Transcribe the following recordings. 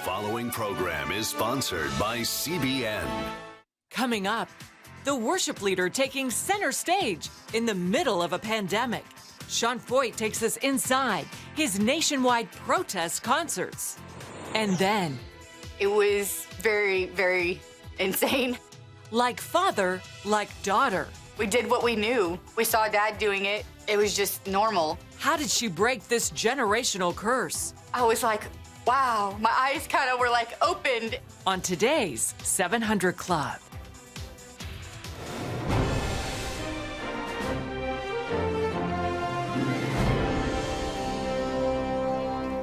following program is sponsored by CBN. Coming up, the worship leader taking center stage in the middle of a pandemic. Sean Feucht takes us inside his nationwide protest concerts. And then, it was very, very insane. Like father, like daughter. We did what we knew. We saw Dad doing it. It was just normal. How did she break this generational curse? I was like, wow, my eyes kind of were like opened. On today's 700 Club.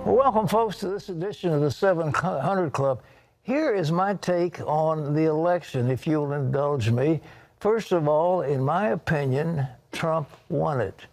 Well, welcome, folks, to this edition of the 700 Club. Here is my take on the election, if you'll indulge me. First of all, in my opinion, Trump won it.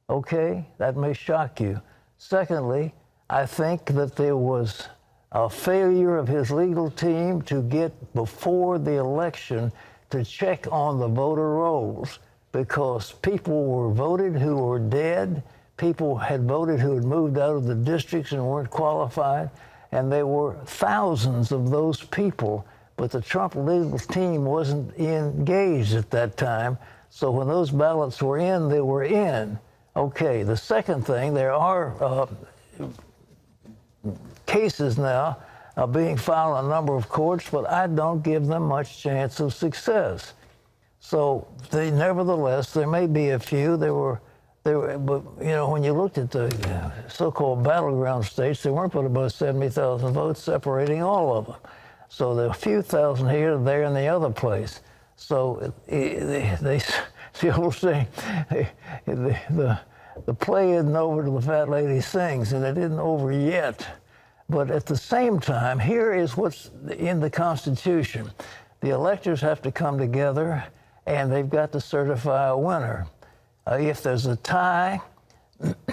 Okay? That may shock you. Secondly, I think that there was a failure of his legal team to get before the election to check on the voter rolls, because people were voted who were dead. People had voted who had moved out of the districts and weren't qualified, and there were thousands of those people, but the Trump legal team wasn't engaged at that time. So when those ballots were in, they were in. Okay, the second thing, there are cases now being filed in a number of courts, but I don't give them much chance of success. So nevertheless, there may be a few. But, you know, when you looked at the so-called battleground states, there weren't but about 70,000 votes separating all of them. So there are a few thousand here, there, and the other place. So the old saying, the play isn't over till the fat lady sings, and it isn't over yet. But at the same time, here is what's in the Constitution. The electors have to come together, and they've got to certify a winner. If there's a tie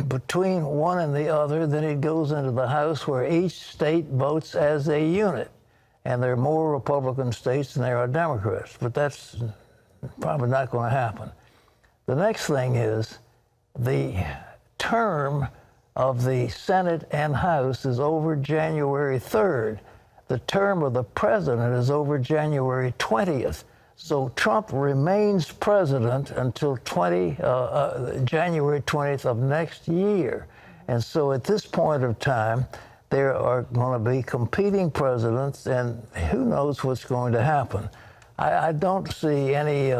between one and the other, then it goes into the House, where each state votes as a unit. And there are more Republican states than there are Democrats, but that's probably not going to happen. The next thing is the term of the Senate and House is over January 3rd. The term of the president is over January 20th. So Trump remains president until January 20th of next year. And so at this point of time, there are going to be competing presidents, and who knows what's going to happen. I don't see any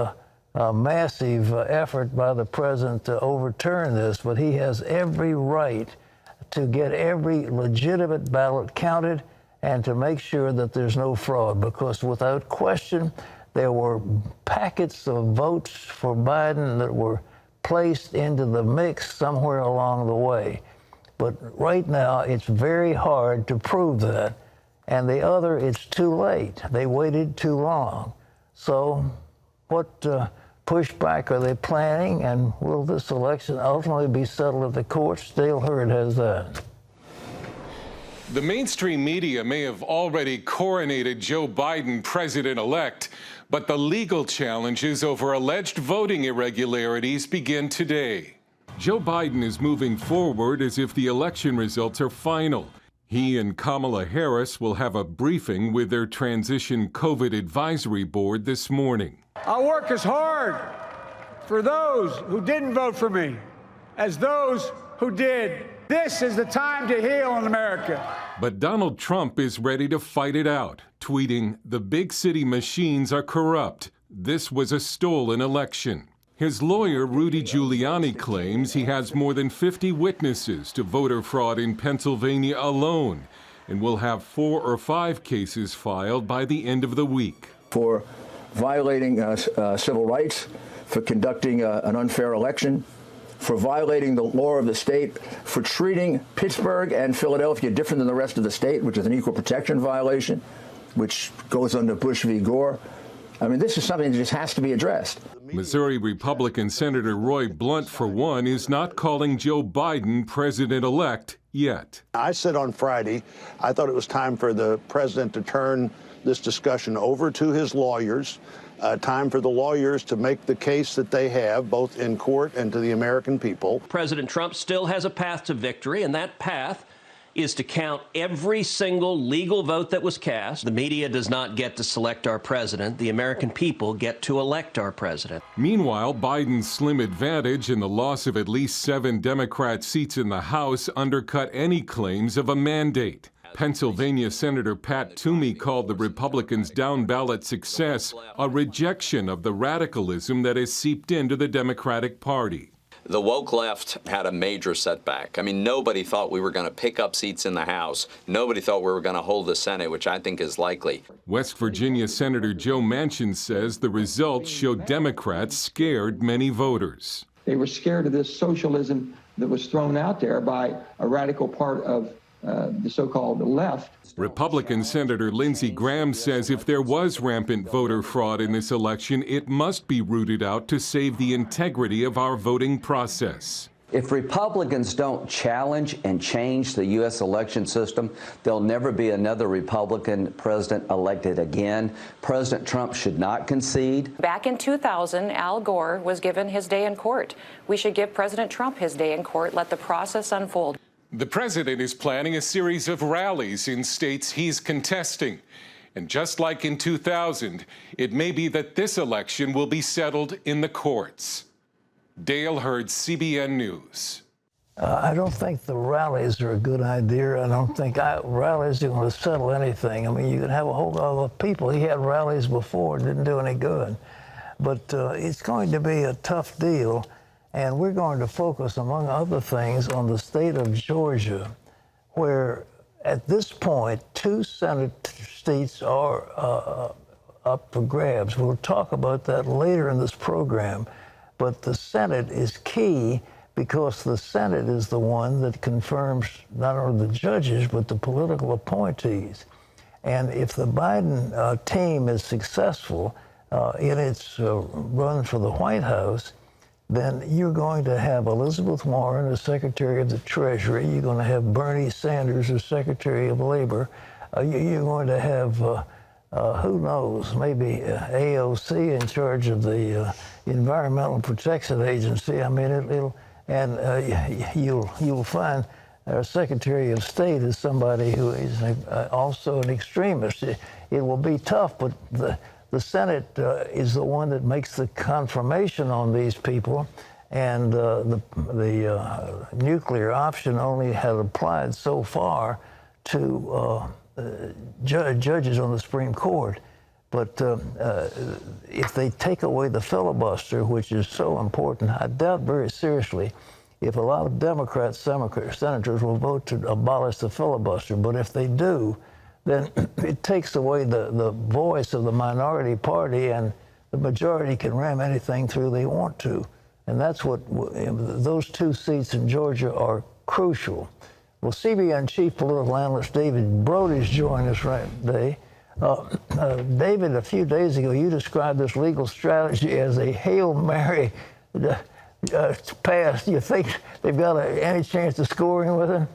massive effort by the president to overturn this, but he has every right to get every legitimate ballot counted and to make sure that there's no fraud, because without question, there were packets of votes for Biden that were placed into the mix somewhere along the way. But right now, it's very hard to prove that. And the other, it's too late. They waited too long. So what pushback are they planning? And will this election ultimately be settled at the courts? Dale Hurd has that. The mainstream media may have already coronated Joe Biden president-elect, but the legal challenges over alleged voting irregularities begin today. Joe Biden is moving forward as if the election results are final. He and Kamala Harris will have a briefing with their transition COVID advisory board this morning. I'll work as hard for those who didn't vote for me as those who did. This is the time to heal in America. But Donald Trump is ready to fight it out, tweeting, "The big city machines are corrupt. This was a stolen election." His lawyer, Rudy Giuliani, claims he has more than 50 witnesses to voter fraud in Pennsylvania alone, and will have 4 or 5 cases filed by the end of the week. For violating civil rights, for conducting an unfair election, for violating the law of the state, for treating Pittsburgh and Philadelphia different than the rest of the state, which is an equal protection violation, which goes under Bush v. Gore. I mean, this is something that just has to be addressed. Missouri Republican Senator Roy Blunt, for one, is not calling Joe Biden president-elect yet. I said on Friday, I thought it was time for the president to turn this discussion over to his lawyers, time for the lawyers to make the case that they have, both in court and to the American people. President Trump still has a path to victory, and that path is to count every single legal vote that was cast. The media does not get to select our president. The American people get to elect our president. Meanwhile, Biden's slim advantage and the loss of at least 7 Democrat seats in the House undercut any claims of a mandate. Pennsylvania Senator Pat Toomey called the Republicans' down-ballot success a rejection of the radicalism that has seeped into the Democratic Party. The woke left had a major setback. I mean, nobody thought we were going to pick up seats in the House. Nobody thought we were going to hold the Senate, which I think is likely. West Virginia Senator Joe Manchin says the results show Democrats scared many voters. They were scared of this socialism that was thrown out there by a radical part of the so-called left. Republican Senator Lindsey Graham says if there was rampant voter fraud in this election, it must be rooted out to save the integrity of our voting process. If Republicans don't challenge and change the U.S. election system, there'll never be another Republican president elected again. President Trump should not concede. Back in 2000, Al Gore was given his day in court. We should give President Trump his day in court, let the process unfold. The president is planning a series of rallies in states he's contesting. And just like in 2000, it may be that this election will be settled in the courts. Dale Hurd, CBN News. I don't think the rallies are a good idea. I don't think rallies are going to settle anything. I mean, you can have a whole lot of people. He had rallies before, it didn't do any good. But it's going to be a tough deal. And we're going to focus, among other things, on the state of Georgia, where at this point, 2 Senate seats are up for grabs. We'll talk about that later in this program. But the Senate is key because the Senate is the one that confirms not only the judges, but the political appointees. And if the Biden team is successful in its run for the White House, then you're going to have Elizabeth Warren as Secretary of the Treasury. You're going to have Bernie Sanders as Secretary of Labor. You're going to have, who knows, maybe AOC in charge of the Environmental Protection Agency. I mean, you'll find our Secretary of State is somebody who is also an extremist. It will be tough, but the Senate is the one that makes the confirmation on these people, and the nuclear option only had applied so far to judges on the Supreme Court. But if they take away the filibuster, which is so important, I doubt very seriously if a lot of Democrat senators will vote to abolish the filibuster. But if they do, then it takes away the voice of the minority party, and the majority can ram anything through they want to. And that's what those 2 seats in Georgia are crucial. Well, CBN Chief Political Analyst David Brody's joined us right today. David, a few days ago, you described this legal strategy as a Hail Mary pass. Do you think they've got any chance of scoring with it?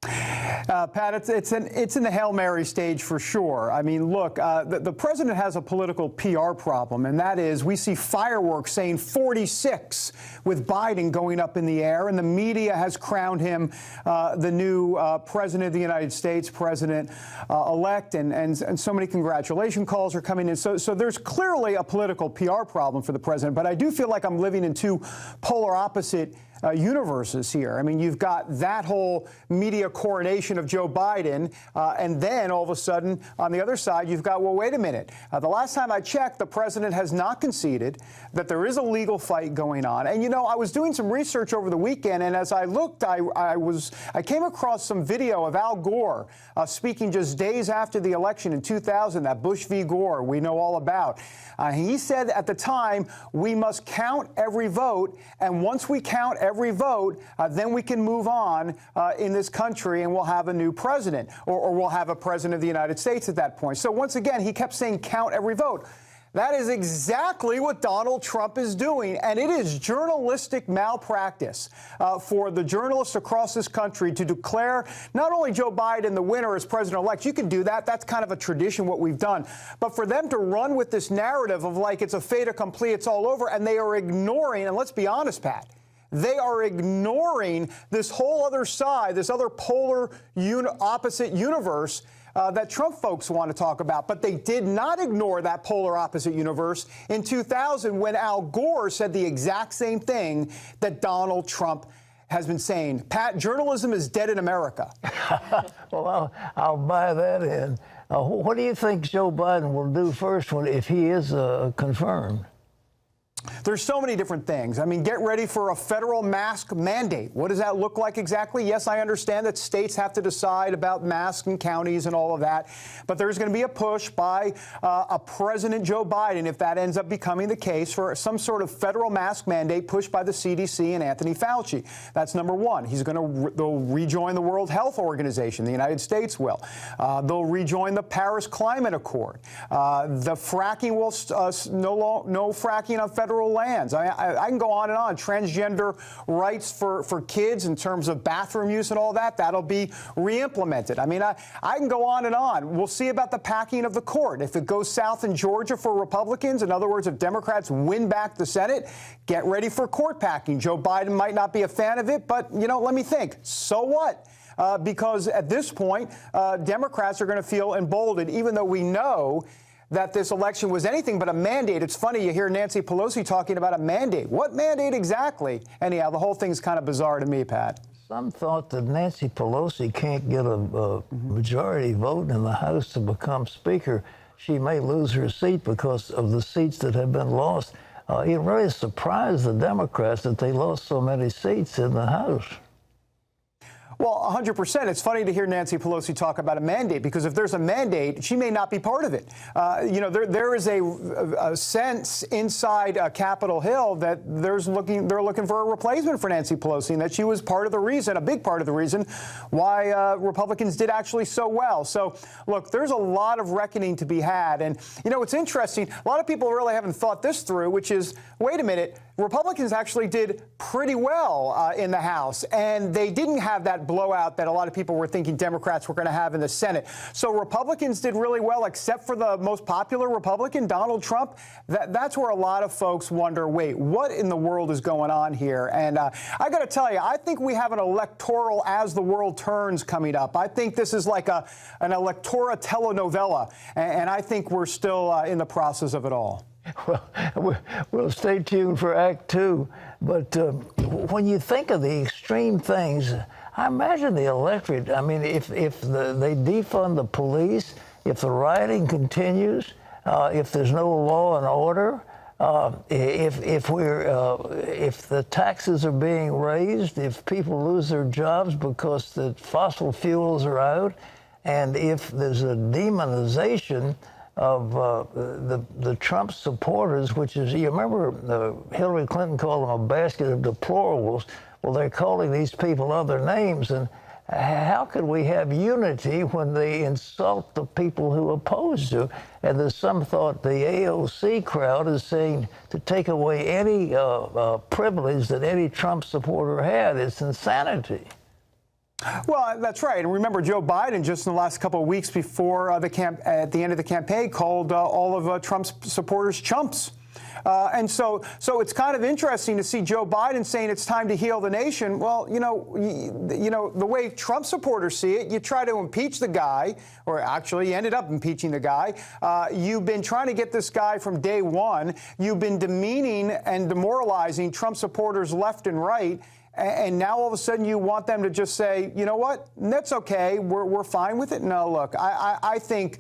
Pat, it's in the Hail Mary stage for sure. I mean, look, the president has a political PR problem, and that is we see fireworks saying 46 with Biden going up in the air, and the media has crowned him the new president of the United States, president-elect, and so many congratulation calls are coming in. So there's clearly a political PR problem for the president, but I do feel like I'm living in 2 polar opposite universes here. I mean, you've got that whole media coronation of Joe Biden, and then all of a sudden, on the other side, you've got, well, wait a minute. The last time I checked, the president has not conceded that there is a legal fight going on. And, you know, I was doing some research over the weekend, and as I looked, I came across some video of Al Gore speaking just days after the election in 2000, that Bush v. Gore we know all about. He said at the time, we must count every vote, and once we count every vote, then we can move on in this country, and we'll have a new president, or we'll have a president of the United States at that point. So once again, he kept saying count every vote. That is exactly what Donald Trump is doing, and it is journalistic malpractice for the journalists across this country to declare not only Joe Biden the winner as president-elect. You can do that. That's kind of a tradition, what we've done. But for them to run with this narrative of like it's a fait accompli, it's all over, and they are ignoring, and let's be honest, Pat, They are ignoring this whole other side, this other polar opposite universe that Trump folks want to talk about. But they did not ignore that polar opposite universe in 2000 when Al Gore said the exact same thing that Donald Trump has been saying. Pat, journalism is dead in America. Well, I'll buy that in. What do you think Joe Biden will do first if he is confirmed? There's so many different things. I mean, get ready for a federal mask mandate. What does that look like exactly? Yes, I understand that states have to decide about masks and counties and all of that. But there's going to be a push by a President Joe Biden, if that ends up becoming the case, for some sort of federal mask mandate pushed by the CDC and Anthony Fauci. That's number one. They'll rejoin the World Health Organization. The United States will. They'll rejoin the Paris Climate Accord. The fracking will no fracking on federal lands. I can go on and on. Transgender rights for kids in terms of bathroom use and all that, that'll be re-implemented. I mean, I can go on and on. We'll see about the packing of the court. If it goes south in Georgia for Republicans, in other words, if Democrats win back the Senate, get ready for court packing. Joe Biden might not be a fan of it, but, let me think. So what? Because at this point, Democrats are going to feel emboldened, even though we know that this election was anything but a mandate. It's funny, you hear Nancy Pelosi talking about a mandate. What mandate exactly? Anyhow, the whole thing's kind of bizarre to me, Pat. Some thought that Nancy Pelosi can't get a majority vote in the House to become Speaker. She may lose her seat because of the seats that have been lost. It really surprised the Democrats that they lost so many seats in the House. Well, 100%. It's funny to hear Nancy Pelosi talk about a mandate, because if there's a mandate, she may not be part of it. There is a sense inside Capitol Hill that they're looking for a replacement for Nancy Pelosi, and that she was part of the reason, a big part of the reason, why Republicans did actually so well. So, look, there's a lot of reckoning to be had. And, it's interesting. A lot of people really haven't thought this through, which is, wait a minute, Republicans actually did pretty well in the House, and they didn't have that blowout that a lot of people were thinking Democrats were going to have in the Senate. So Republicans did really well, except for the most popular Republican, Donald Trump. That's where a lot of folks wonder, wait, what in the world is going on here? And I got to tell you, I think we have an electoral as the world turns coming up. I think this is like an electoral telenovela, and I think we're still in the process of it all. Well, we'll stay tuned for Act Two. But when you think of the extreme things, I imagine the electorate, I mean, if they defund the police, if the rioting continues, if there's no law and order, if the taxes are being raised, if people lose their jobs because the fossil fuels are out, and if there's a demonization of the Trump supporters, which is, you remember Hillary Clinton called them a basket of deplorables. Well, they're calling these people other names. And how could we have unity when they insult the people who oppose you? And there's some thought the AOC crowd is saying to take away any privilege that any Trump supporter had. It's insanity. Well, that's right. And remember, Joe Biden, just in the last couple of weeks before at the end of the campaign, called all of Trump's supporters chumps. And so it's kind of interesting to see Joe Biden saying it's time to heal the nation. Well, the way Trump supporters see it, you try to impeach the guy, or actually you ended up impeaching the guy. You've been trying to get this guy from day one. You've been demeaning and demoralizing Trump supporters left and right. And now all of a sudden you want them to just say, you know what, that's okay, we're fine with it? No, look, I think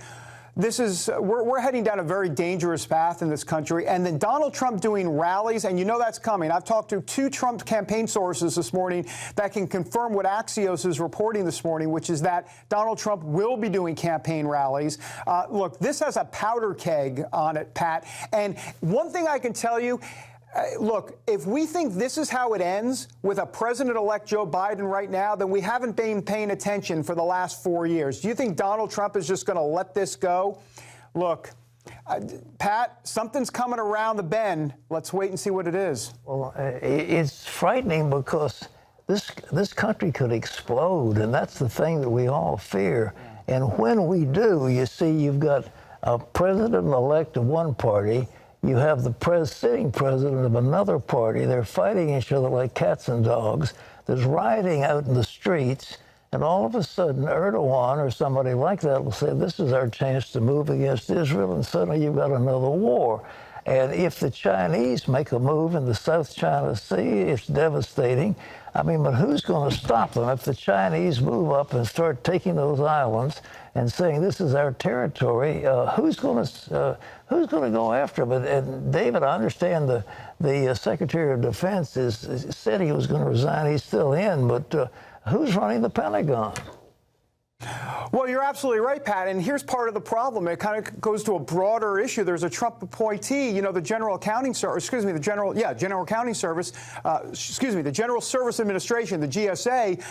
we're heading down a very dangerous path in this country. And then Donald Trump doing rallies, and that's coming. I've talked to 2 Trump campaign sources this morning that can confirm what Axios is reporting this morning, which is that Donald Trump will be doing campaign rallies. Look, this has a powder keg on it, Pat. And one thing I can tell you, look, if we think this is how it ends with a President-elect Joe Biden right now, then we haven't been paying attention for the last 4 years. Do you think Donald Trump is just going to let this go? Look, Pat, something's coming around the bend. Let's wait and see what it is. Well, it's frightening because this country could explode, and that's the thing that we all fear. And when we do, you see, you've got a president-elect of one party, you have the sitting president of another party. They're fighting each other like cats and dogs. There's rioting out in the streets. And all of a sudden, Erdogan or somebody like that will say, this is our chance to move against Israel, and suddenly you've got another war. And if the Chinese make a move in the South China Sea, it's devastating. I mean, but who's going to stop them? If the Chinese move up and start taking those islands and saying this is our territory, who's going to go after them? And David, I understand the Secretary of Defense said he was going to resign. He's still in, but who's running the Pentagon? Well, you're absolutely right, Pat. And here's part of the problem. It kind of goes to a broader issue. There's a Trump appointee, you know, the General Accounting Service, the General Service Administration, the GSA,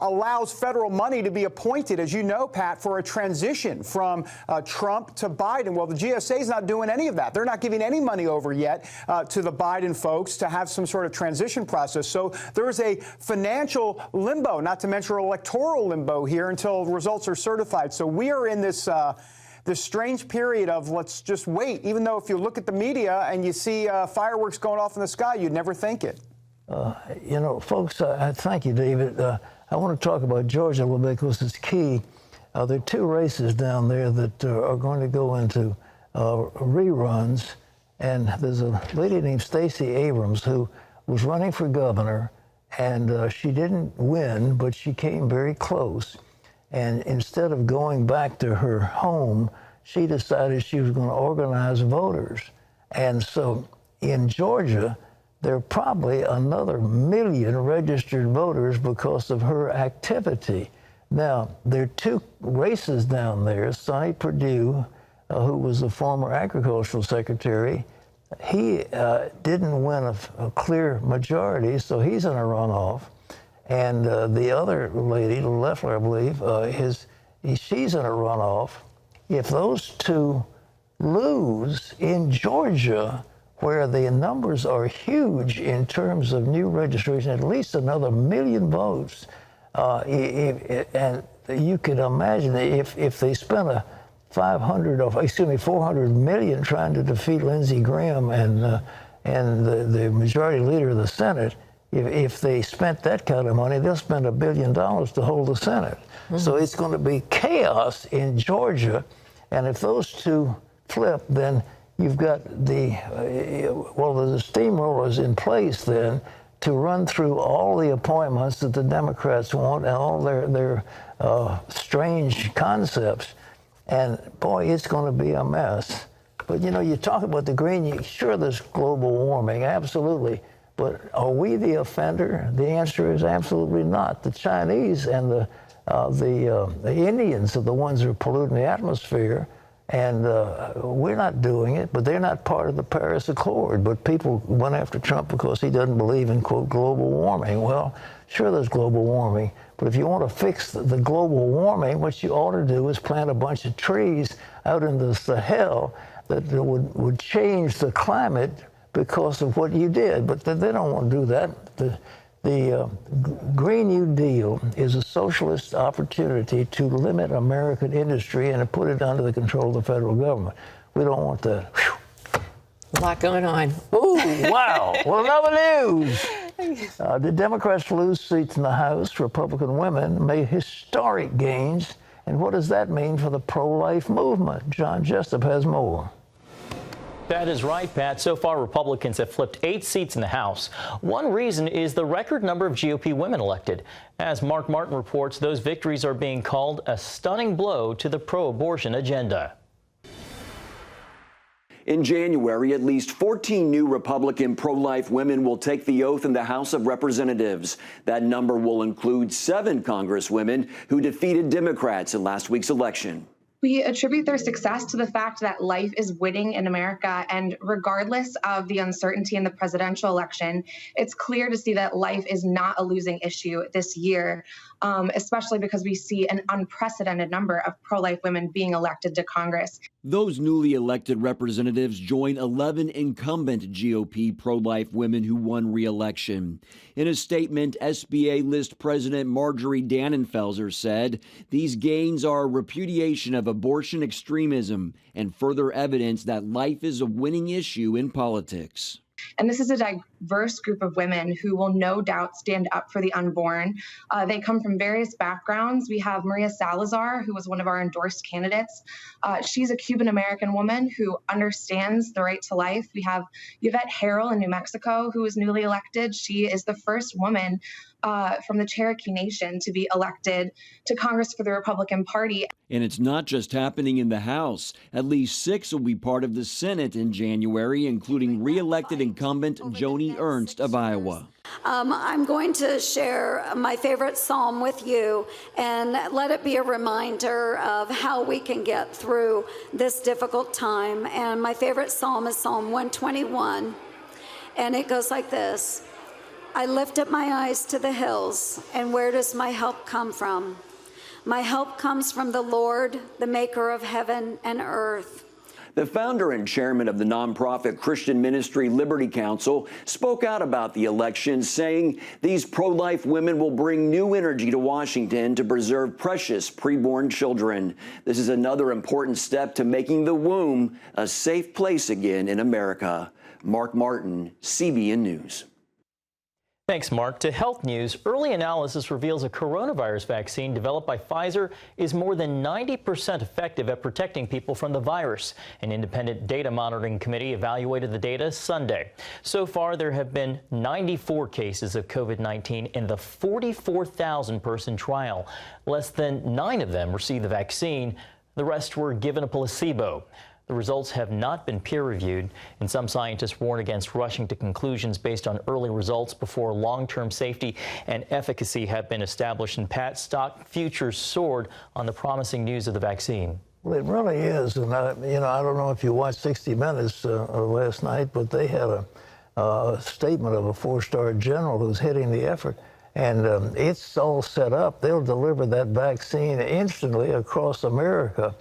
allows federal money to be appointed, as you know, Pat, for a transition from Trump to Biden. Well, the GSA is not doing any of that. They're not giving any money over yet to the Biden folks to have some sort of transition process. So there is a financial limbo, not to mention electoral limbo here until results are certified. So we are in this strange period of let's just wait, even though if you look at the media and you see fireworks going off in the sky, you'd never think it. You know, folks, thank you, David. I want to talk about Georgia a little bit because it's key. There are two races down there that are going to go into reruns. And there's a lady named Stacey Abrams who was running for governor, and she didn't win, but she came very close. And instead of going back to her home, she decided she was going to organize voters. And so in Georgia, there are probably another 1 million registered voters because of her activity. Now, there are two races down there. Sonny Perdue, who was the former agricultural secretary, he didn't win a clear majority, so he's in a runoff. And the other lady, Loeffler, I believe, she's in a runoff. If those two lose in Georgia, where the numbers are huge in terms of new registration, at least another 1 million votes, and you can imagine if they spent a 400 million trying to defeat Lindsey Graham and the majority leader of the Senate. If they spent that kind of money, they'll spend $1 billion to hold the Senate. Mm-hmm. So it's going to be chaos in Georgia. And if those two flip, then you've got the steamrollers in place then to run through all the appointments that the Democrats want and all their strange concepts. And boy, it's going to be a mess. But you know, you talk about the green, sure, there's global warming, absolutely. But are we the offender? The answer is absolutely not. The Chinese and the Indians are the ones who are polluting the atmosphere, and we're not doing it, but they're not part of the Paris Accord. But people went after Trump because he doesn't believe in, quote, global warming. Well, sure, there's global warming, but if you want to fix the global warming, what you ought to do is plant a bunch of trees out in the Sahel that would change the climate because of what you did, but they don't want to do that. The Green New Deal is a socialist opportunity to limit American industry and to put it under the control of the federal government. We don't want that. Whew. A lot going on. Ooh, wow. Well, another news. The Democrats lose seats in the House. Republican women made historic gains. And what does that mean for the pro-life movement? John Jessup has more. That is right, Pat. So far, Republicans have flipped 8 seats in the House. One reason is the record number of GOP women elected. As Mark Martin reports, those victories are being called a stunning blow to the pro-abortion agenda. In January, at least 14 new Republican pro-life women will take the oath in the House of Representatives. That number will include 7 Congresswomen who defeated Democrats in last week's election. We attribute their success to the fact that life is winning in America, and regardless of the uncertainty in the presidential election, it's clear to see that life is not a losing issue this year. especially because we see an unprecedented number of pro-life women being elected to Congress. Those newly elected representatives join 11 incumbent GOP pro-life women who won re-election. In a statement, SBA List President Marjorie Dannenfelser said these gains are a repudiation of abortion extremism and further evidence that life is a winning issue in politics. And this is a diverse group of women who will no doubt stand up for the unborn. They come from various backgrounds. We have Maria Salazar, who was one of our endorsed candidates. She's a Cuban-American woman who understands the right to life. We have Yvette Harrell in New Mexico, who was newly elected. She is the first woman from the Cherokee Nation to be elected to Congress for the Republican Party. And it's not just happening in the House. At least 6 will be part of the Senate in January, including re-elected incumbent Joni Ernst of Iowa. I'm going to share my favorite psalm with you and let it be a reminder of how we can get through this difficult time. And my favorite psalm is Psalm 121. And it goes like this. I lift up my eyes to the hills, and where does my help come from? My help comes from the Lord, the maker of heaven and earth. The founder and chairman of the nonprofit Christian ministry Liberty Council spoke out about the election, saying these pro-life women will bring new energy to Washington to preserve precious preborn children. This is another important step to making the womb a safe place again in America. Mark Martin, CBN News. Thanks, Mark. To health news, early analysis reveals a coronavirus vaccine developed by Pfizer is more than 90% effective at protecting people from the virus. An independent data monitoring committee evaluated the data Sunday. So far, there have been 94 cases of COVID-19 in the 44,000-person trial. Less than 9 of them received the vaccine. The rest were given a placebo. The results have not been peer-reviewed, and some scientists warn against rushing to conclusions based on early results before long-term safety and efficacy have been established. And Pat, stock futures soared on the promising news of the vaccine. Well, it really is, and I don't know if you watched 60 Minutes last night, but they had a statement of a 4-star general who's heading the effort, and it's all set up. They'll deliver that vaccine instantly across America,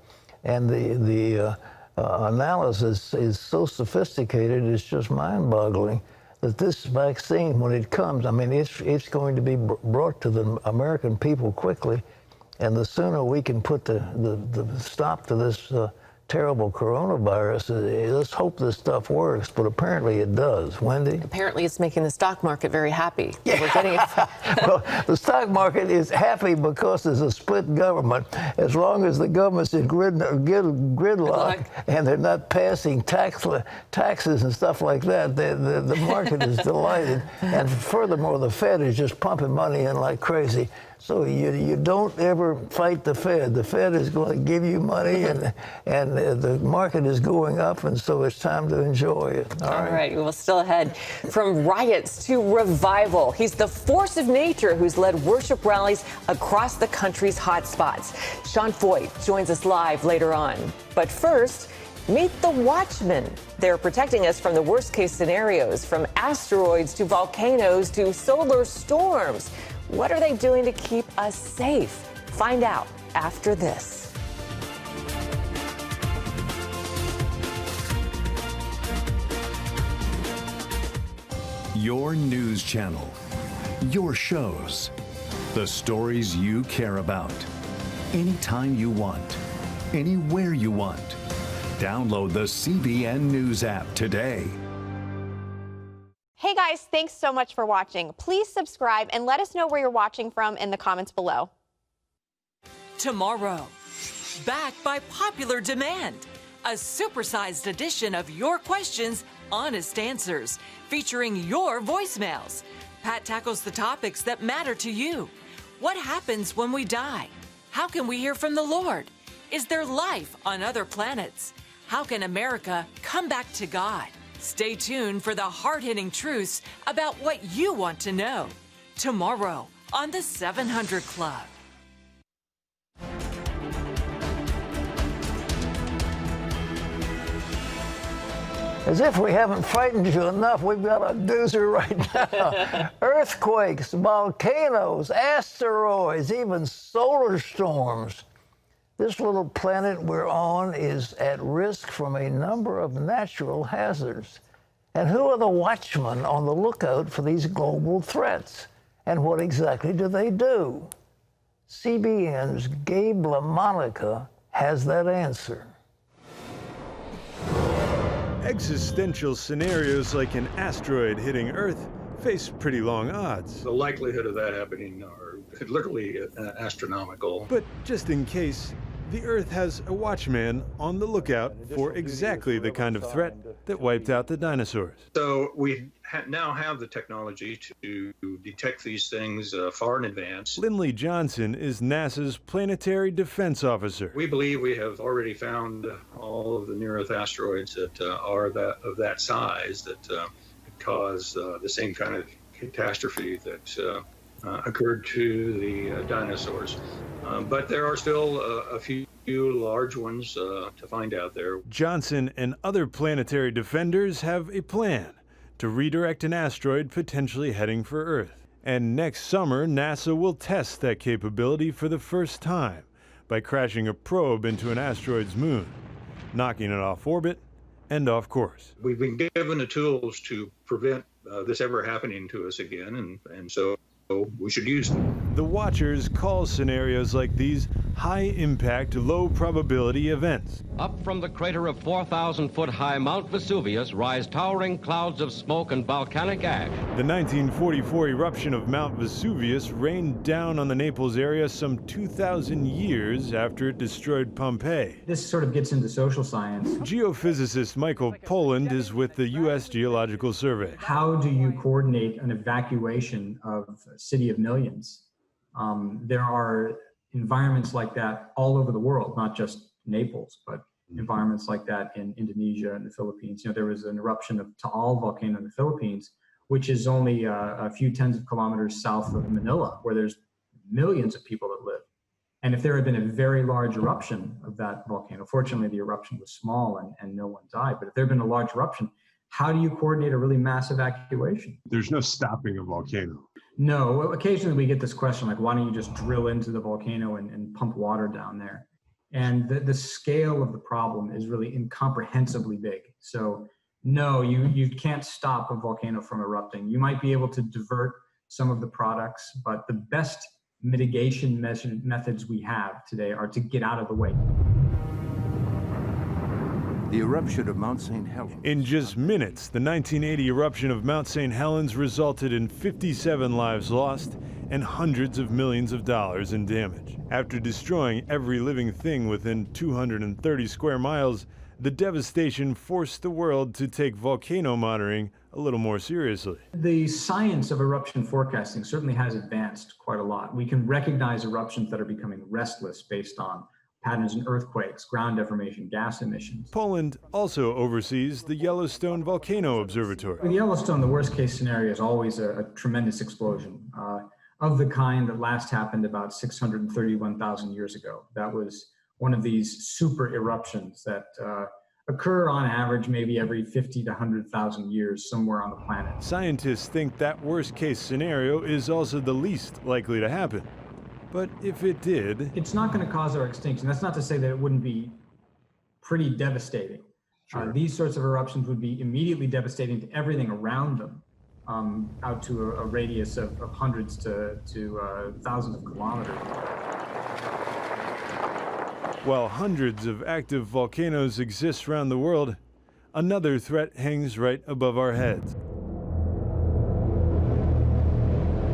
and the analysis is so sophisticated, it's just mind-boggling that this vaccine, when it comes, I mean, it's going to be brought to the American people quickly, and the sooner we can put the stop to this terrible coronavirus, let's hope this stuff works, but apparently it does. Wendy? Apparently it's making the stock market very happy. Yeah. We're getting it. Well, the stock market is happy because there's a split government. As long as the government's in gridlock and they're not passing taxes and stuff like that, the market is delighted. And furthermore, the Fed is just pumping money in like crazy. So you don't ever fight the Fed. The Fed is going to give you money, and the market is going up, and so it's time to enjoy it. All right. Well, still ahead. From riots to revival, he's the force of nature who's led worship rallies across the country's hot spots. Sean Feucht joins us live later on. But first, meet the Watchmen. They're protecting us from the worst-case scenarios, from asteroids to volcanoes to solar storms. What are they doing to keep us safe? Find out after this. Your news channel, your shows, the stories you care about. Anytime you want, anywhere you want. Download the CBN News app today. Hey guys, thanks so much for watching. Please subscribe and let us know where you're watching from in the comments below. Tomorrow, back by popular demand, a supersized edition of Your Questions, Honest Answers, featuring your voicemails. Pat tackles the topics that matter to you. What happens when we die? How can we hear from the Lord? Is there life on other planets? How can America come back to God? Stay tuned for the hard-hitting truths about what you want to know. Tomorrow on the 700 Club. As if we haven't frightened you enough, we've got a doozer right now. Earthquakes, volcanoes, asteroids, even solar storms. This little planet we're on is at risk from a number of natural hazards. And who are the watchmen on the lookout for these global threats? And what exactly do they do? CBN's Gabe LaMonica has that answer. Existential scenarios like an asteroid hitting Earth face pretty long odds. The likelihood of that happening are literally astronomical. But just in case, the Earth has a watchman on the lookout for exactly the kind of threat that wiped out the dinosaurs. So we now have the technology to detect these things far in advance. Lindley Johnson is NASA's Planetary Defense Officer. We believe we have already found all of the near-Earth asteroids that are of that size that could cause the same kind of catastrophe that occurred to the dinosaurs. But there are still a few large ones to find out there. Johnson and other planetary defenders have a plan to redirect an asteroid potentially heading for Earth. And next summer, NASA will test that capability for the first time by crashing a probe into an asteroid's moon, knocking it off orbit and off course. We've been given the tools to prevent this ever happening to us again, and so we should use them. The watchers call scenarios like these high-impact, low-probability events. Up from the crater of 4,000-foot-high Mount Vesuvius rise towering clouds of smoke and volcanic ash. The 1944 eruption of Mount Vesuvius rained down on the Naples area some 2,000 years after it destroyed Pompeii. This sort of gets into social science. Geophysicist Michael Poland is with the U.S. Geological Survey. How do you coordinate an evacuation of a city of millions? There are environments like that all over the world, not just Naples, but environments like that in Indonesia and the Philippines. You know, there was an eruption of Taal volcano in the Philippines, which is only a few tens of kilometers south of Manila, where there's millions of people that live. And if there had been a very large eruption of that volcano, fortunately the eruption was small and no one died, but if there had been a large eruption, how do you coordinate a really mass evacuation? There's no stopping a volcano. No, occasionally we get this question, like, why don't you just drill into the volcano and pump water down there? And the scale of the problem is really incomprehensibly big. So no, you can't stop a volcano from erupting. You might be able to divert some of the products, but the best mitigation methods we have today are to get out of the way. The eruption of Mount St. Helens. In just minutes, the 1980 eruption of Mount St. Helens resulted in 57 lives lost and hundreds of millions of dollars in damage. After destroying every living thing within 230 square miles, the devastation forced the world to take volcano monitoring a little more seriously. The science of eruption forecasting certainly has advanced quite a lot. We can recognize eruptions that are becoming restless based on patterns in earthquakes, ground deformation, gas emissions. Poland also oversees the Yellowstone Volcano Observatory. With Yellowstone, the worst case scenario is always a tremendous explosion of the kind that last happened about 631,000 years ago. That was one of these super eruptions that occur on average maybe every 50 to 100,000 years somewhere on the planet. Scientists think that worst case scenario is also the least likely to happen. But if it did... It's not going to cause our extinction. That's not to say that it wouldn't be pretty devastating. Sure. These sorts of eruptions would be immediately devastating to everything around them, out to a radius of hundreds to thousands of kilometers. While hundreds of active volcanoes exist around the world, another threat hangs right above our heads.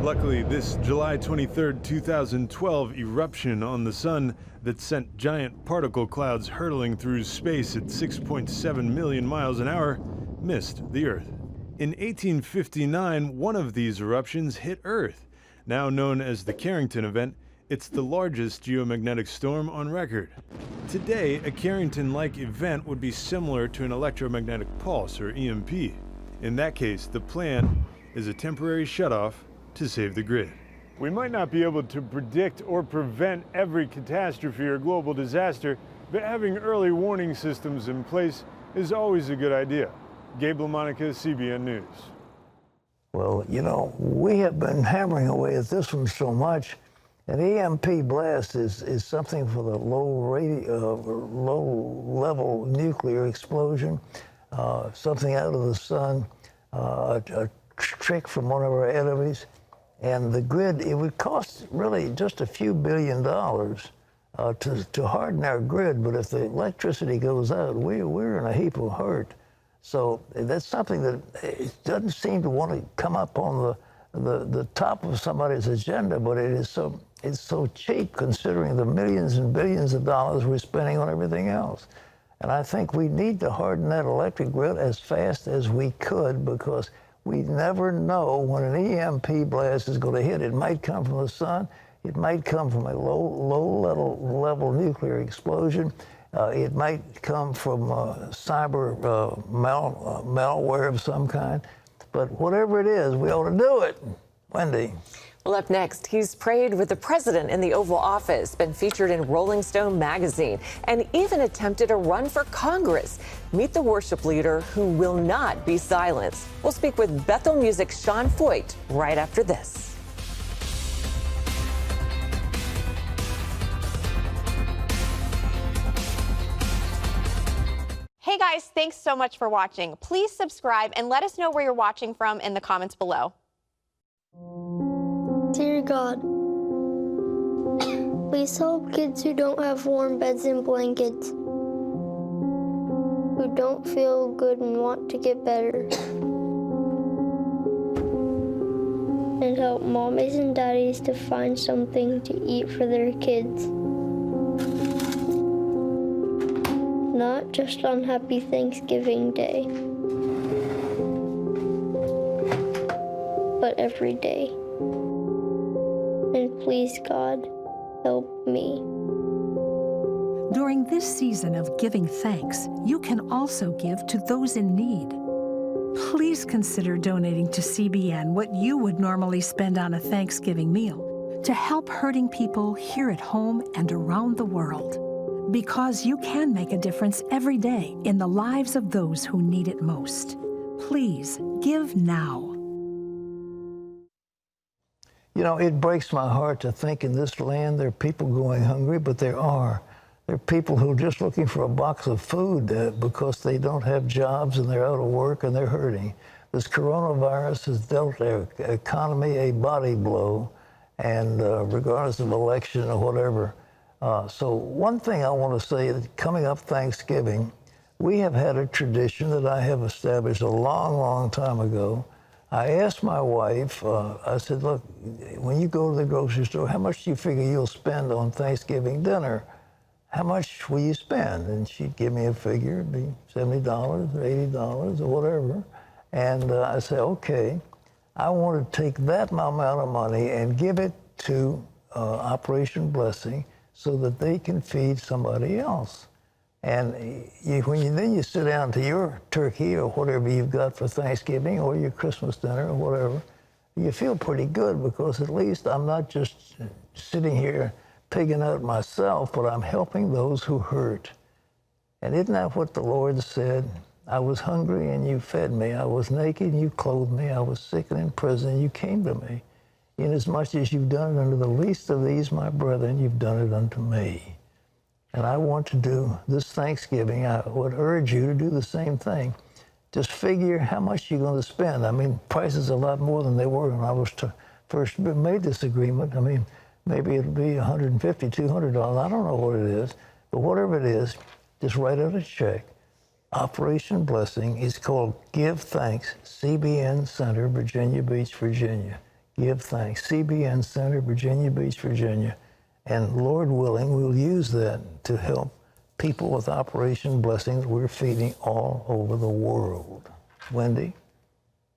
Luckily, this July 23, 2012 eruption on the sun that sent giant particle clouds hurtling through space at 6.7 million miles an hour missed the Earth. In 1859, one of these eruptions hit Earth. Now known as the Carrington event, it's the largest geomagnetic storm on record. Today, a Carrington-like event would be similar to an electromagnetic pulse, or EMP. In that case, the plan is a temporary shutoff to save the grid. We might not be able to predict or prevent every catastrophe or global disaster, but having early warning systems in place is always a good idea. Gabe LaMonica, CBN News. Well, you know, we have been hammering away at this one so much. An EMP blast is something for the low-level nuclear explosion, something out of the sun, a trick from one of our enemies. And the grid, it would cost really just a few $1 billion to harden our grid. But if the electricity goes out, we're in a heap of hurt. So that's something that it doesn't seem to want to come up on the top of somebody's agenda, but it's so cheap considering the millions and billions of dollars we're spending on everything else. And I think we need to harden that electric grid as fast as we could, because we never know when an EMP blast is going to hit. It might come from the sun. It might come from a low-level nuclear explosion. It might come from cyber malware of some kind. But whatever it is, we ought to do it. Wendy. Well, up next, he's prayed with the president in the Oval Office, been featured in Rolling Stone magazine, and even attempted a run for Congress. Meet the worship leader who will not be silenced. We'll speak with Bethel Music's Sean Feucht right after this. Hey guys, thanks so much for watching. Please subscribe and let us know where you're watching from in the comments below. Dear God, please help kids who don't have warm beds and blankets, who don't feel good and want to get better. And help mommies and daddies to find something to eat for their kids. Not just on Happy Thanksgiving Day, but every day. And please, God, help me. During this season of giving thanks, you can also give to those in need. Please consider donating to CBN what you would normally spend on a Thanksgiving meal to help hurting people here at home and around the world. Because you can make a difference every day in the lives of those who need it most. Please give now. You know, it breaks my heart to think in this land there are people going hungry, but there are. There are people who are just looking for a box of food because they don't have jobs and they're out of work and they're hurting. This coronavirus has dealt their economy a body blow, and regardless of election or whatever. So one thing I want to say is coming up Thanksgiving, we have had a tradition that I have established a long, long time ago. I asked my wife, I said, look, when you go to the grocery store, how much do you figure you'll spend on Thanksgiving dinner? How much will you spend? And she'd give me a figure, it'd be $70 or $80 or whatever. And I said, okay, I want to take that amount of money and give it to Operation Blessing, so that they can feed somebody else. And then you sit down to your turkey or whatever you've got for Thanksgiving or your Christmas dinner or whatever, you feel pretty good, because at least I'm not just sitting here pigging out myself, but I'm helping those who hurt. And isn't that what the Lord said? I was hungry and you fed me. I was naked and you clothed me. I was sick and in prison and you came to me. Inasmuch as you've done it unto the least of these, my brethren, you've done it unto me. And I want to do this Thanksgiving, I would urge you to do the same thing. Just figure how much you're going to spend. I mean, prices are a lot more than they were when I was first made this agreement. I mean, maybe it'll be $150, $200. I don't know what it is. But whatever it is, just write out a check. Operation Blessing is called Give Thanks, CBN Center, Virginia Beach, Virginia. Give Thanks, CBN Center, Virginia Beach, Virginia. And Lord willing, we'll use that to help people with Operation Blessings we're feeding all over the world. Wendy?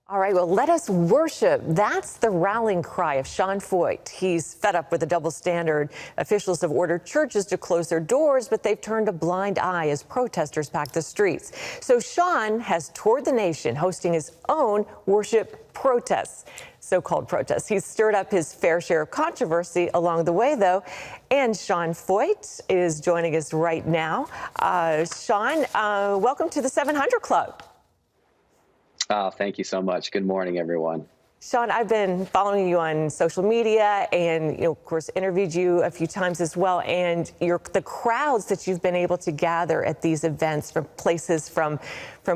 All right, well, let us worship. That's the rallying cry of Sean Feucht. He's fed up with the double standard. Officials have ordered churches to close their doors, but they've turned a blind eye as protesters pack the streets. So Sean has toured the nation, hosting his own worship protests, so-called protests. He's stirred up his fair share of controversy along the way, though. And Sean Feucht is joining us right now. Sean, welcome to the 700 Club. Thank you so much. Good morning, everyone. Sean, I've been following you on social media and, of course, interviewed you a few times as well. And the crowds that you've been able to gather at these events from places from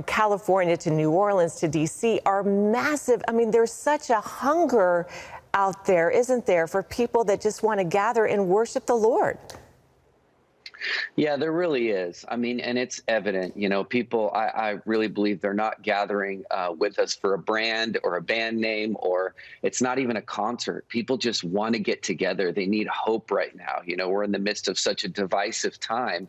California to New Orleans to D.C. are massive. I mean, there's such a hunger out there, isn't there, for people that just want to gather and worship the Lord? Yeah, there really is. I mean, and it's evident, people, I really believe they're not gathering with us for a brand or a band name, or it's not even a concert. People just want to get together. They need hope right now. We're in the midst of such a divisive time.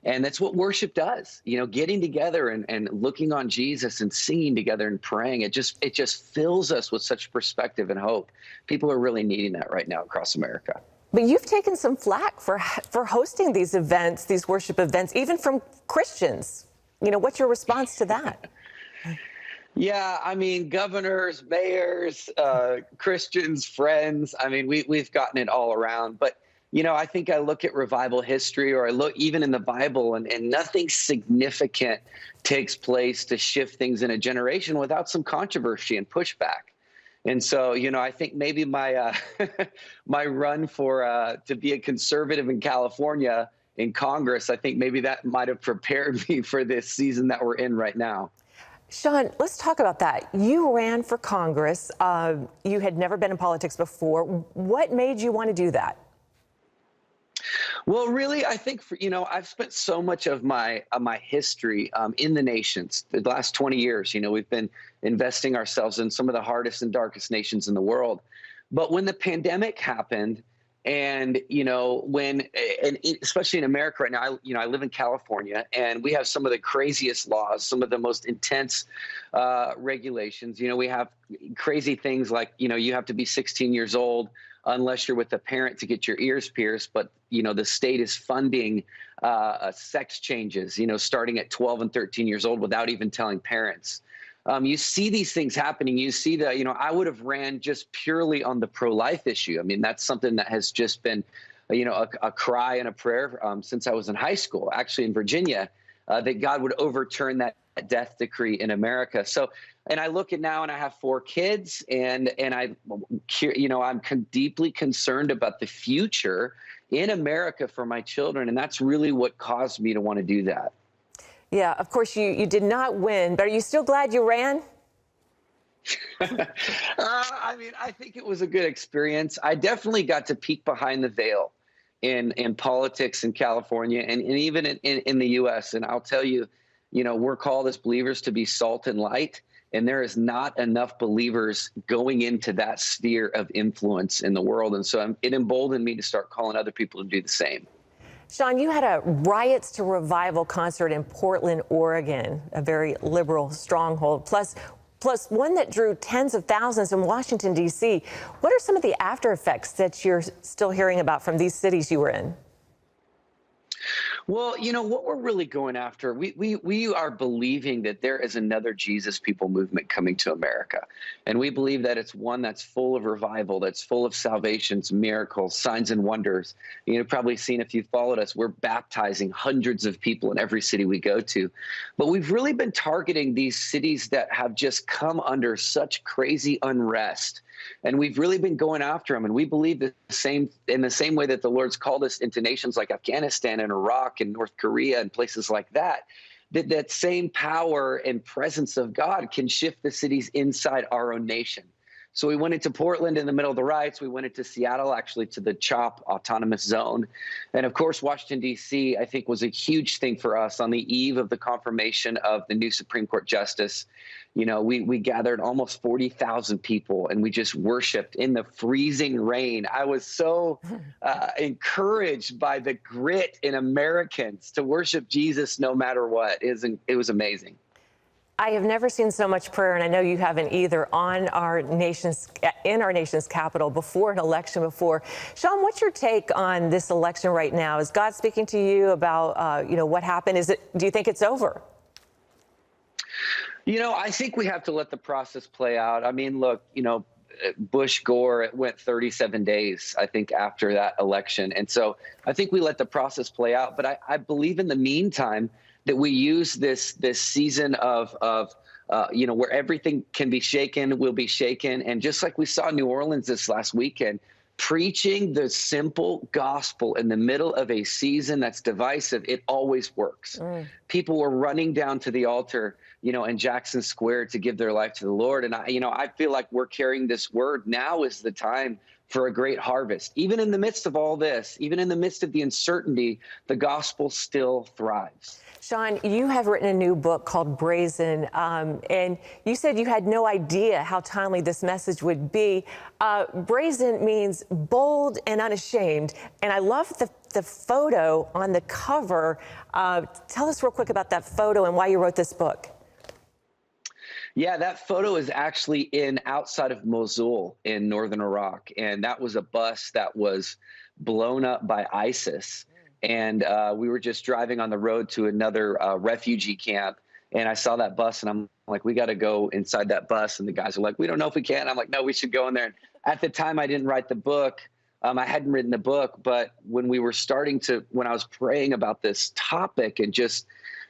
And that's what worship does, getting together and looking on Jesus and singing together and praying. It just fills us with such perspective and hope. People are really needing that right now across America. But you've taken some flack for hosting these events, these worship events, even from Christians. What's your response to that? Yeah, I mean, governors, mayors, Christians, friends. I mean, we've gotten it all around. But, I think I look at revival history, or I look even in the Bible, and nothing significant takes place to shift things in a generation without some controversy and pushback. And so, I think maybe my my run for to be a conservative in California in Congress, I think maybe that might have prepared me for this season that we're in right now. Sean, let's talk about that. You ran for Congress. You had never been in politics before. What made you want to do that? Well, really, I think I've spent so much of my history in the nations. The last 20 years, we've been investing ourselves in some of the hardest and darkest nations in the world. But when the pandemic happened, and especially in America right now, I live in California, and we have some of the craziest laws, some of the most intense regulations. We have crazy things like you have to be 16 years old unless you're with a parent to get your ears pierced. But, the state is funding sex changes, starting at 12 and 13 years old without even telling parents. You see these things happening. You see that, I would have ran just purely on the pro-life issue. I mean, that's something that has just been, a cry and a prayer since I was in high school, actually in Virginia, that God would overturn that death decree in America. So, and I look at now, and I have 4 kids, and I'm deeply concerned about the future in America for my children. And that's really what caused me to want to do that. Yeah, of course, you did not win, but are you still glad you ran? I mean, I think it was a good experience. I definitely got to peek behind the veil in politics in California and even in the U.S. And I'll tell you, we're called as believers to be salt and light, and there is not enough believers going into that sphere of influence in the world. And so it emboldened me to start calling other people to do the same. Sean, you had a Riots to Revival concert in Portland, Oregon, a very liberal stronghold, plus one that drew tens of thousands in Washington, D.C. What are some of the after effects that you're still hearing about from these cities you were in? Well, what we're really going after, we are believing that there is another Jesus People movement coming to America. And we believe that it's one that's full of revival, that's full of salvations, miracles, signs and wonders. You've probably seen, if you followed us, we're baptizing hundreds of people in every city we go to. But we've really been targeting these cities that have just come under such crazy unrest. And we've really been going after them. And we believe in the same way that the Lord's called us into nations like Afghanistan and Iraq and North Korea and places like that, that same power and presence of God can shift the cities inside our own nation. So we went into Portland in the middle of the riots. We went into Seattle, actually, to the CHOP autonomous zone. And of course, Washington, D.C., I think was a huge thing for us on the eve of the confirmation of the new Supreme Court justice. We gathered almost 40,000 people, and we just worshiped in the freezing rain. I was so encouraged by the grit in Americans to worship Jesus no matter what. It was amazing. I have never seen so much prayer, and I know you haven't either, in our nation's capital before an election before. Sean, what's your take on this election right now? Is God speaking to you about, what happened? Do you think it's over? I think we have to let the process play out. I mean, look, Bush, Gore, it went 37 days, I think, after that election. And so I think we let the process play out. But I believe in the meantime that we use this season of where everything can be shaken, will be shaken. And just like we saw in New Orleans this last weekend, preaching the simple gospel in the middle of a season that's divisive, it always works. People were running down to the altar, in Jackson Square to give their life to the Lord. And I feel like we're carrying this word. Now is the time for a great harvest. Even in the midst of all this, even in the midst of the uncertainty, the gospel still thrives. Sean, you have written a new book called Brazen, and you said you had no idea how timely this message would be. Brazen means bold and unashamed, and I love the photo on the cover. Tell us real quick about that photo and why you wrote this book. Yeah, that photo is actually outside of Mosul in northern Iraq, and that was a bus that was blown up by ISIS. And we were just driving on the road to another refugee camp, and I saw that bus, and I'm like, we got to go inside that bus. And the guys are like, we don't know if we can. I'm like, no, we should go in there. And at the time, I didn't write the book. I hadn't written the book, but when I was praying about this topic and just,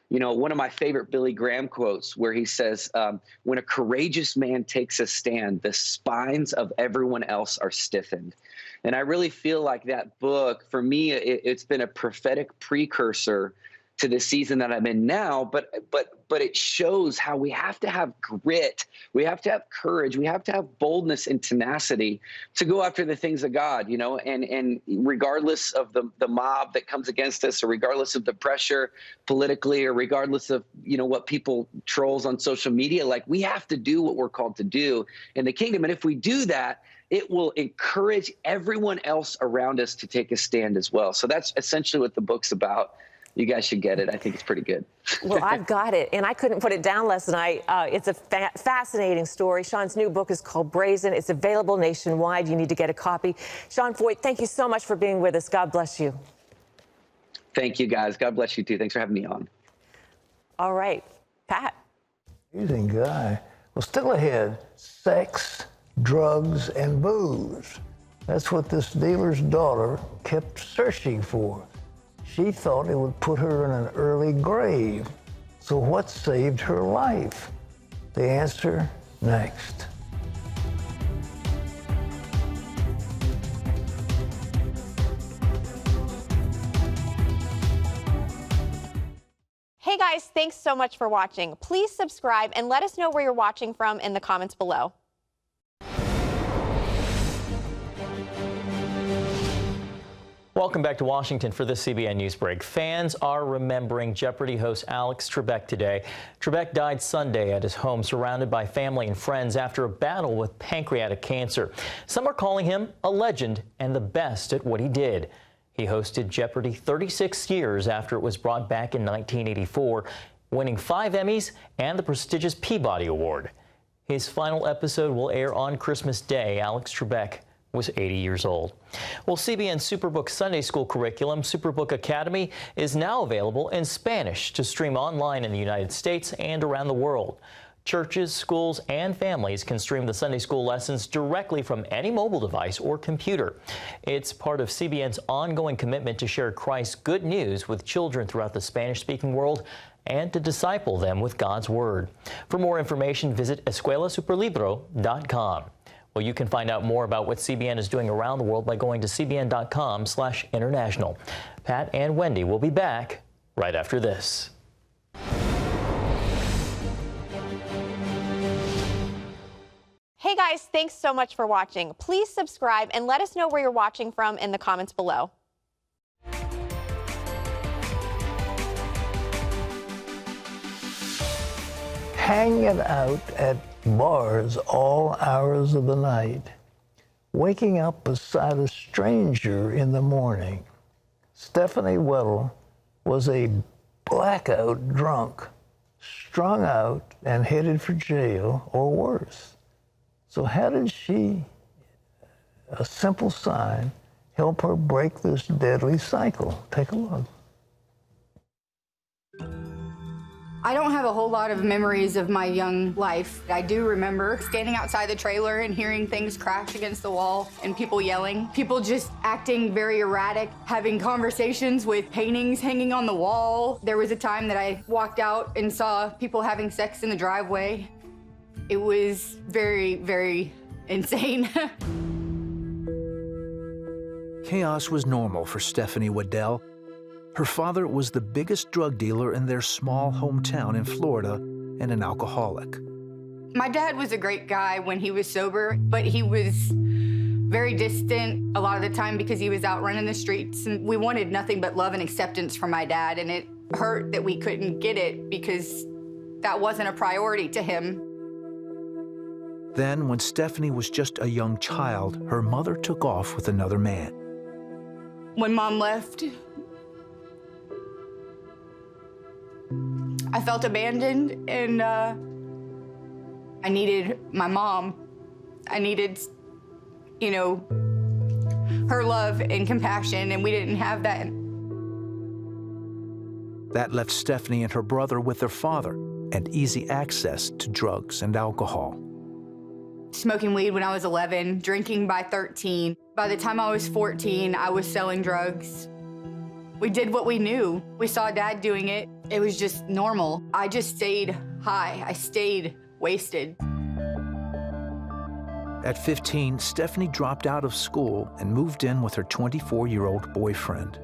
one of my favorite Billy Graham quotes where he says, when a courageous man takes a stand, the spines of everyone else are stiffened. And I really feel like that book, for me, it's been a prophetic precursor to the season that I'm in now, but it shows how we have to have grit, we have to have courage, we have to have boldness and tenacity to go after the things of God, and regardless of the mob that comes against us, or regardless of the pressure politically, or regardless of, what people trolls on social media, like, we have to do what we're called to do in the kingdom. And if we do that, it will encourage everyone else around us to take a stand as well. So that's essentially what the book's about. You guys should get it. I think it's pretty good. Well, I've got it, and I couldn't put it down last night. It's a fascinating story. Sean's new book is called Brazen. It's available nationwide. You need to get a copy. Sean Feucht, thank you so much for being with us. God bless you. Thank you, guys. God bless you, too. Thanks for having me on. All right. Pat. Amazing guy. Well, still ahead, sex, drugs, and booze. That's what this dealer's daughter kept searching for. She thought it would put her in an early grave. So what saved her life? The answer next. Hey guys, thanks so much for watching. Please subscribe and let us know where you're watching from in the comments below. Welcome back to Washington for this CBN News Break. Fans are remembering Jeopardy host Alex Trebek today. Trebek died Sunday at his home, surrounded by family and friends after a battle with pancreatic cancer. Some are calling him a legend and the best at what he did. He hosted Jeopardy 36 years after it was brought back in 1984, winning 5 Emmys and the prestigious Peabody Award. His final episode will air on Christmas Day. Alex Trebek was 80 years old. Well, CBN's Superbook Sunday School curriculum, Superbook Academy, is now available in Spanish to stream online in the United States and around the world. Churches, schools, and families can stream the Sunday school lessons directly from any mobile device or computer. It's part of CBN's ongoing commitment to share Christ's good news with children throughout the Spanish-speaking world and to disciple them with God's Word. For more information, visit escuelasuperlibro.com. Well, you can find out more about what CBN is doing around the world by going to cbn.com/international. Pat and Wendy will be back right after this. Hey guys, thanks so much for watching. Please subscribe and let us know where you're watching from in the comments below. Hanging out at bars all hours of the night, waking up beside a stranger in the morning. Stephanie Weddle was a blackout drunk, strung out and headed for jail or worse. So how did she, a simple sign, help her break this deadly cycle? Take a look. I don't have a whole lot of memories of my young life. I do remember standing outside the trailer and hearing things crash against the wall and people yelling, people just acting very erratic, having conversations with paintings hanging on the wall. There was a time that I walked out and saw people having sex in the driveway. It was very, very insane. Chaos was normal for Stephanie Waddell. Her father was the biggest drug dealer in their small hometown in Florida and an alcoholic. My dad was a great guy when he was sober, but he was very distant a lot of the time because he was out running the streets, and we wanted nothing but love and acceptance from my dad, and it hurt that we couldn't get it because that wasn't a priority to him. Then, when Stephanie was just a young child, her mother took off with another man. When Mom left, I felt abandoned, and I needed my mom. I needed, you know, her love and compassion, and we didn't have that. That left Stephanie and her brother with their father and easy access to drugs and alcohol. Smoking weed when I was 11, drinking by 13. By the time I was 14, I was selling drugs. We did what we knew. We saw Dad doing it. It was just normal. I just stayed high. I stayed wasted. At 15, Stephanie dropped out of school and moved in with her 24-year-old boyfriend.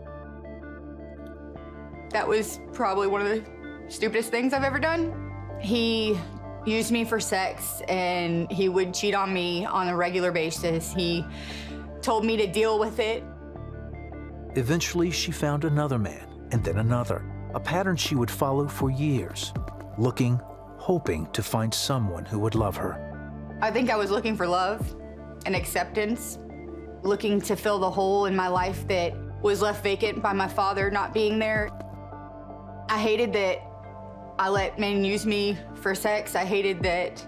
That was probably one of the stupidest things I've ever done. He used me for sex, and he would cheat on me on a regular basis. He told me to deal with it. Eventually, she found another man, and then another, a pattern she would follow for years, looking, hoping to find someone who would love her. I think I was looking for love and acceptance, looking to fill the hole in my life that was left vacant by my father not being there. I hated that I let men use me for sex. I hated that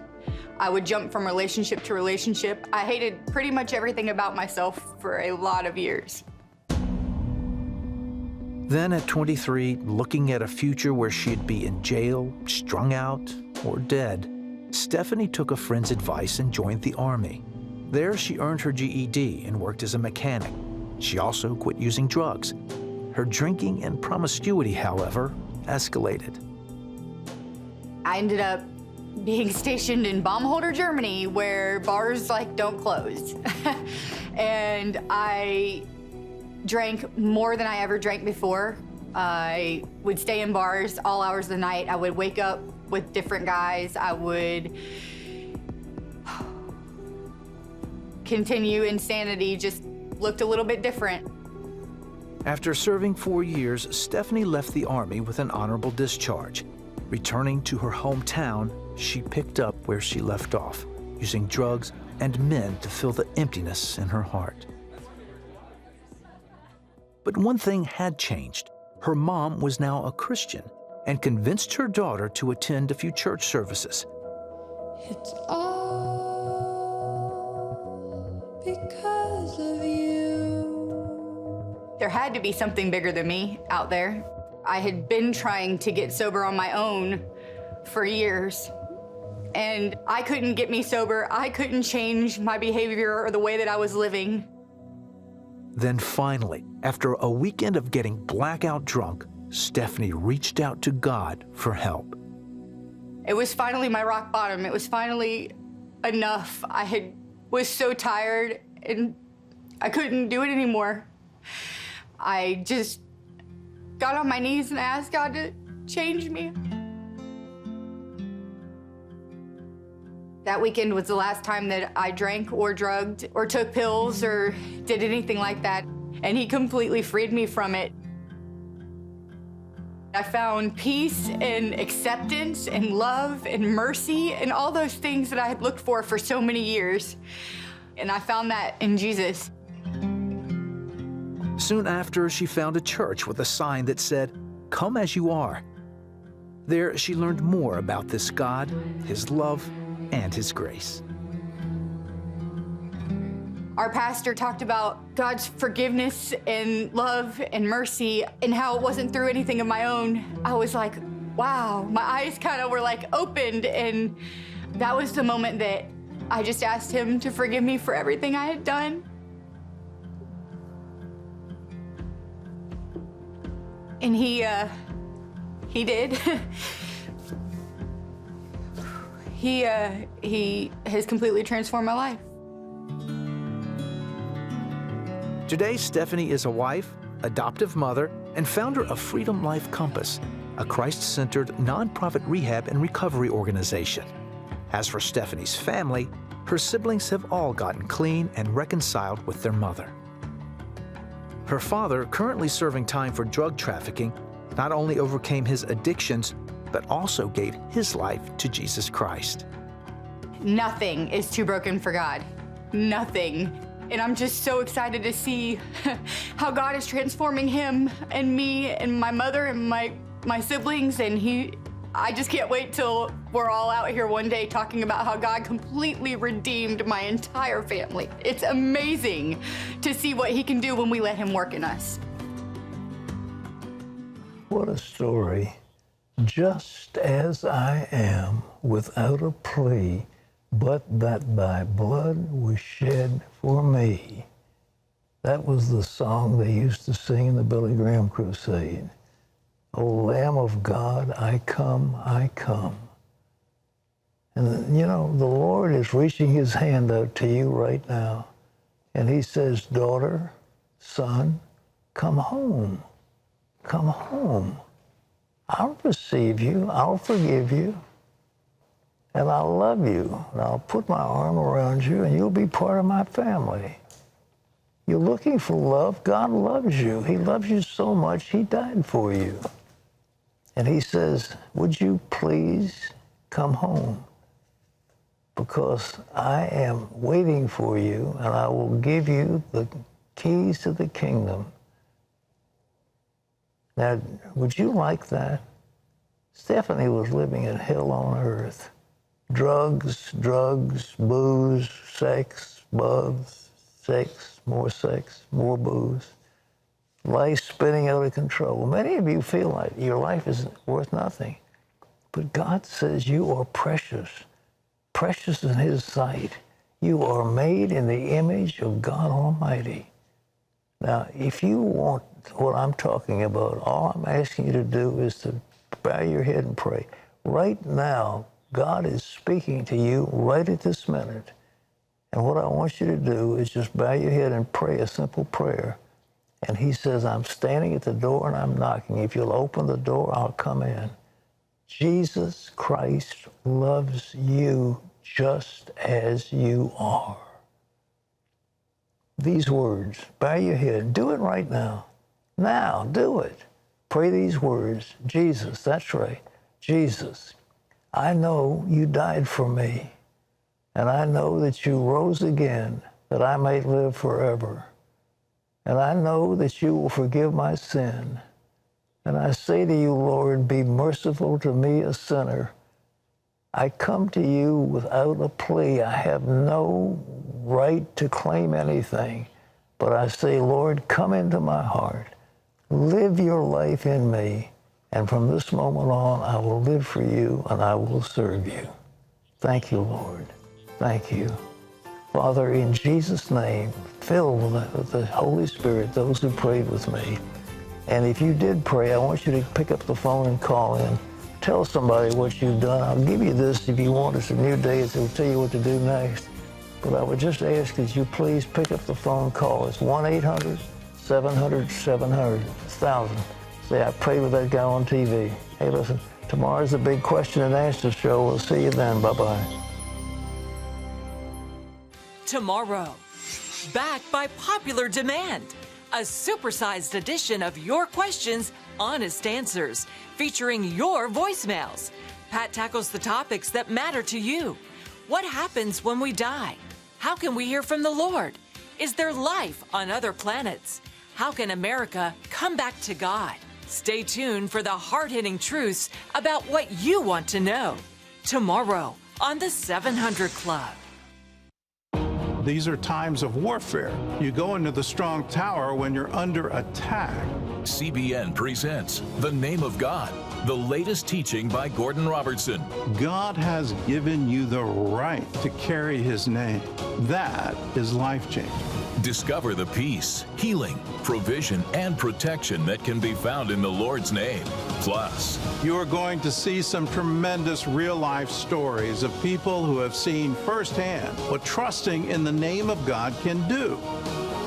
I would jump from relationship to relationship. I hated pretty much everything about myself for a lot of years. Then at 23, looking at a future where she'd be in jail, strung out, or dead, Stephanie took a friend's advice and joined the Army. There, she earned her GED and worked as a mechanic. She also quit using drugs. Her drinking and promiscuity, however, escalated. I ended up being stationed in Baumholder, Germany, where bars don't close. And I drank more than I ever drank before. I would stay in bars all hours of the night. I would wake up with different guys. I would continue insanity, just looked a little bit different. After serving 4 years, Stephanie left the Army with an honorable discharge. Returning to her hometown, she picked up where she left off, using drugs and men to fill the emptiness in her heart. But one thing had changed. Her mom was now a Christian and convinced her daughter to attend a few church services. It's all because of you. There had to be something bigger than me out there. I had been trying to get sober on my own for years, and I couldn't get me sober. I couldn't change my behavior or the way that I was living. Then finally, after a weekend of getting blackout drunk, Stephanie reached out to God for help. It was finally my rock bottom. It was finally enough. I was so tired and I couldn't do it anymore. I just got on my knees and asked God to change me. That weekend was the last time that I drank or drugged or took pills or did anything like that, and He completely freed me from it. I found peace and acceptance and love and mercy and all those things that I had looked for so many years, and I found that in Jesus. Soon after, she found a church with a sign that said, "Come as you are." There, she learned more about this God, His love, and His grace. Our pastor talked about God's forgiveness and love and mercy and how it wasn't through anything of my own. I was like, wow, my eyes kind of were like opened, and that was the moment that I just asked him to forgive me for everything I had done. And he did. He has completely transformed my life. Today, Stephanie is a wife, adoptive mother, and founder of Freedom Life Compass, a Christ-centered nonprofit rehab and recovery organization. As for Stephanie's family, her siblings have all gotten clean and reconciled with their mother. Her father, currently serving time for drug trafficking, not only overcame his addictions, but also gave his life to Jesus Christ. Nothing is too broken for God. Nothing. And I'm just so excited to see how God is transforming him and me and my mother and my siblings. And I just can't wait till we're all out here one day talking about how God completely redeemed my entire family. It's amazing to see what he can do when we let him work in us. What a story. Just as I am, without a plea, but that thy blood was shed for me. That was the song they used to sing in the Billy Graham Crusade. O Lamb of God, I come, I come. And you know, the Lord is reaching his hand out to you right now. And he says, daughter, son, come home. Come home. I'll receive you. I'll forgive you. And I'll love you. And I'll put my arm around you, and you'll be part of my family. You're looking for love. God loves you. He loves you so much, he died for you. And he says, would you please come home? Because I am waiting for you, and I will give you the keys to the kingdom. Now, would you like that? Stephanie was living in hell on earth. Drugs, booze, sex, bugs, sex, more booze. Life spinning out of control. Many of you feel like your life is worth nothing. But God says you are precious, precious in his sight. You are made in the image of God Almighty. Now, if you want what I'm talking about, all I'm asking you to do is to bow your head and pray. Right now, God is speaking to you right at this minute. And what I want you to do is just bow your head and pray a simple prayer. And he says, I'm standing at the door and I'm knocking. If you'll open the door, I'll come in. Jesus Christ loves you just as you are. These words, bow your head, do it right now. Now, do it. Pray these words. Jesus, that's right. Jesus, I know you died for me, and I know that you rose again, that I may live forever. And I know that you will forgive my sin. And I say to you, Lord, be merciful to me, a sinner. I come to you without a plea. I have no right to claim anything. But I say, Lord, come into my heart. Live your life in me. And from this moment on, I will live for you and I will serve you. Thank you, Lord. Thank you. Father, in Jesus' name, fill with the Holy Spirit those who prayed with me. And if you did pray, I want you to pick up the phone and call in. Tell somebody what you've done. I'll give you this if you want. It's a new day. It'll tell you what to do next. But I would just ask that you please pick up the phone call. It's 1-800-700-700. 1,000. Say, I prayed with that guy on TV. Hey, listen, tomorrow's the big question and answer show. We'll see you then. Bye-bye. Tomorrow, back by popular demand, a supersized edition of Your Questions, Honest Answers, featuring your voicemails. Pat tackles the topics that matter to you. What happens when we die? How can we hear from the Lord? Is there life on other planets? How can America come back to God? Stay tuned for the hard-hitting truths about what you want to know. Tomorrow on the 700 Club. These are times of warfare. You go into the strong tower when you're under attack. CBN presents The Name of God. The latest teaching by Gordon Robertson. God has given you the right to carry his name. That is life-changing. Discover the peace, healing, provision, and protection that can be found in the Lord's name. Plus, you are going to see some tremendous real-life stories of people who have seen firsthand what trusting in the name of God can do.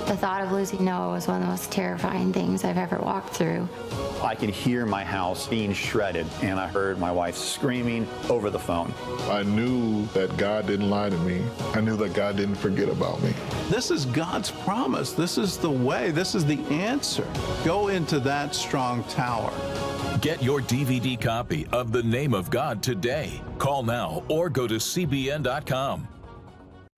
The thought of losing Noah was one of the most terrifying things I've ever walked through. I could hear my house being shredded, and I heard my wife screaming over the phone. I knew that God didn't lie to me. I knew that God didn't forget about me. This is God's promise. This is the way. This is the answer. Go into that strong tower. Get your DVD copy of The Name of God today. Call now or go to cbn.com.